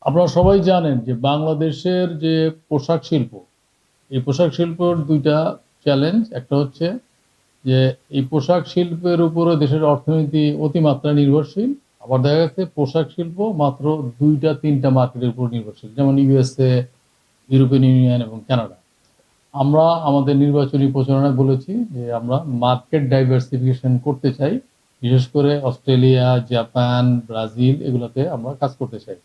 আপনারা সবাই জানেন যে বাংলাদেশের যে পোশাক শিল্প, এই পোশাক শিল্পের দুইটা চ্যালেঞ্জ। একটা হচ্ছে যে এই পোশাক শিল্পের উপরে দেশের অর্থনীতি অতিমাত্রা নির্ভরশীল। আবার দেখা যাচ্ছে পোশাক শিল্প মাত্র 2-3টা মার্কেটের উপর নির্ভরশীল, যেমন ইউএসএ, ইউরোপিয়ান ইউনিয়ন এবং কানাডা। আমরা আমাদের নির্বাচনী প্রচারণায় বলেছি যে আমরা মার্কেট ডাইভার্সিফিকেশন করতে চাই, বিশেষ করে অস্ট্রেলিয়া, জাপান, ব্রাজিল এগুলোতে আমরা কাজ করতে চাই।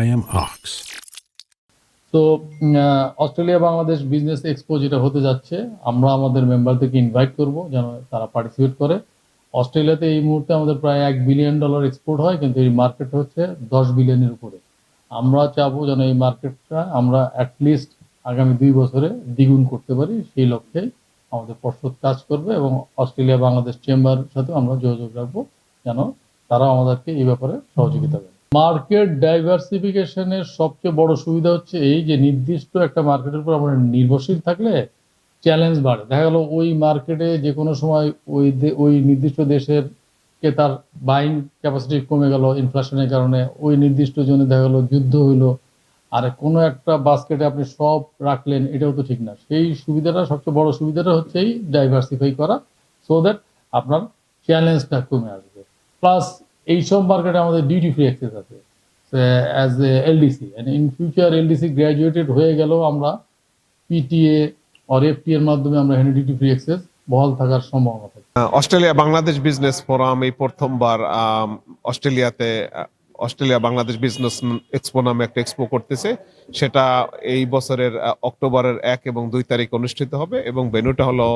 I am Ox. তো অস্ট্রেলিয়া বাংলাদেশ বিজনেস এক্সপো যেটা হতে যাচ্ছে, আমরা আমাদের মেম্বারদেরকে ইনভাইট করব যেন তারা পার্টিসিপেট করে। অস্ট্রেলিয়াতে এই মুহূর্তে আমাদের প্রায় $1 বিলিয়ন এক্সপোর্ট হয়, কিন্তু এই মার্কেট হচ্ছে 10 বিলিয়নের উপরে। আমরা চাবো যেন এই মার্কেটটা আমরা অ্যাটলিস্ট আগামী 2 বছরে দ্বিগুণ করতে পারি। সেই লক্ষ্যে আমাদের পর্ষদ কাজ করবে এবং অস্ট্রেলিয়া বাংলাদেশ চেম্বারের সাথে আমরা যোগাযোগ রাখবো যেন তারা আমাদেরকে এই ব্যাপারে সহযোগিতা করে। মার্কেট ডাইভার্সিফিকেশনের সবচেয়ে বড় সুবিধা হচ্ছে এই যে নির্দিষ্ট একটা মার্কেটের উপর আমরা নির্ভরশীল থাকলে চ্যালেঞ্জ বাড়ে। দেখা গেল ওই মার্কেটে যে কোনো সময় ওই নির্দিষ্ট দেশের তার বাইং ক্যাপাসিটি কমে গেল ইনফ্লেশনের কারণে, ওই নির্দিষ্ট জনে দেখা গেল যুদ্ধ হইলো, আর কোনো একটা বাস্কেটে আপনি সব রাখলেন, এটাও তো ঠিক না। সেই সুবিধাটা, সবচেয়ে বড় সুবিধাটা হচ্ছে এই ডাইভার্সিফাই করা, সো দ্যাট আপনার চ্যালেঞ্জটা কমে আসবে। প্লাস এইসব মার্কেটে আমাদের ডিউটি ফ্রি অ্যাক্সেস আছে as a LDC, in future LDC graduated হয়ে গেলেও আমরা পিটিএ আর এফটি এর মাধ্যমে আমরা এখানে ডিউটি ফ্রি অ্যাক্সেস বহাল থাকার সম্ভাবনা থাকে। অস্ট্রেলিয়া বাংলাদেশ বিজনেস ফোরাম এই প্রথমবার অস্ট্রেলিয়াতে অস্ট্রেলিয়া বাংলাদেশ বিজনেস এক্সপো নামে একটা এক্সপো করতেছে। সেটা এই বছরের অক্টোবরের 1 এবং 2 তারিখ অনুষ্ঠিত হবে এবং ভেন্যুটা হলো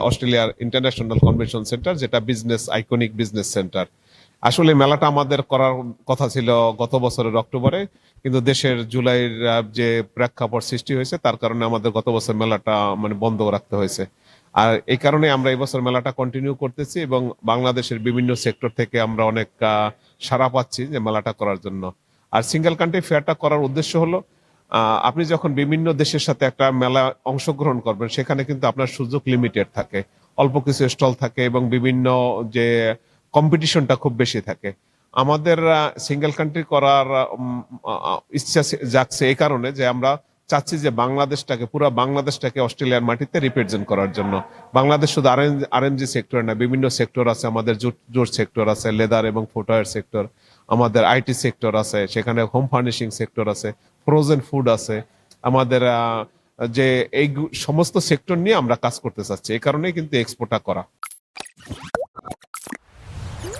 অস্ট্রেলিয়ার ইন্টারন্যাশনাল কনভেনশন সেন্টার, যেটা বিজনেস আইকনিক বিজনেস সেন্টার। আসলে মেলাটা আমাদের করার কথা ছিল গত বছরের অক্টোবরে, কিন্তু দেশের জুলাইয়ের যে প্রেক্ষাপট সৃষ্টি হয়েছে তার কারণে আমাদের গত বছর মেলাটা বন্ধ রাখতে হয়েছে। আর এই কারণে আমরা এই বছর মেলাটা কন্টিনিউ করতেছি এবং বাংলাদেশের বিভিন্ন সেক্টর থেকে আমরা অনেক সাড়া পাচ্ছি যে মেলাটা করার জন্য। আর সিঙ্গেল কান্ট্রি ফেয়ারটা করার উদ্দেশ্য হলো আপনি যখন বিভিন্ন দেশের সাথে একটা মেলা অংশগ্রহণ করবেন, সেখানে কিন্তু আপনার সুযোগ লিমিটেড থাকে, অল্প কিছু স্টল থাকে এবং বিভিন্ন যে কম্পিটিশনটা খুব বেশি থাকে। আমাদের সিঙ্গেল কান্ট্রি করার ইচ্ছা জাগছে এই কারণে যে আমরা চাচ্ছি যে বাংলাদেশটাকে, পুরো বাংলাদেশটাকে অস্ট্রেলিয়ার মাটিতে রিপ্রেজেন্ট করার জন্য। বাংলাদেশ শুধু আরএমজি সেক্টর না, বিভিন্ন সেক্টর আছে, আমাদের জুট সেক্টর আছে, লেদার এবং ফুটওয়্যার সেক্টর, আমাদের আইটি সেক্টর আছে, সেখানে হোম ফার্নিশিং সেক্টর আছে, ফ্রোজেন ফুড আছে, আমাদের যে এই সমস্ত সেক্টর নিয়ে আমরা কাজ করতে চাচ্ছি। এই কারণেই কিন্তু এক্সপোটা করা।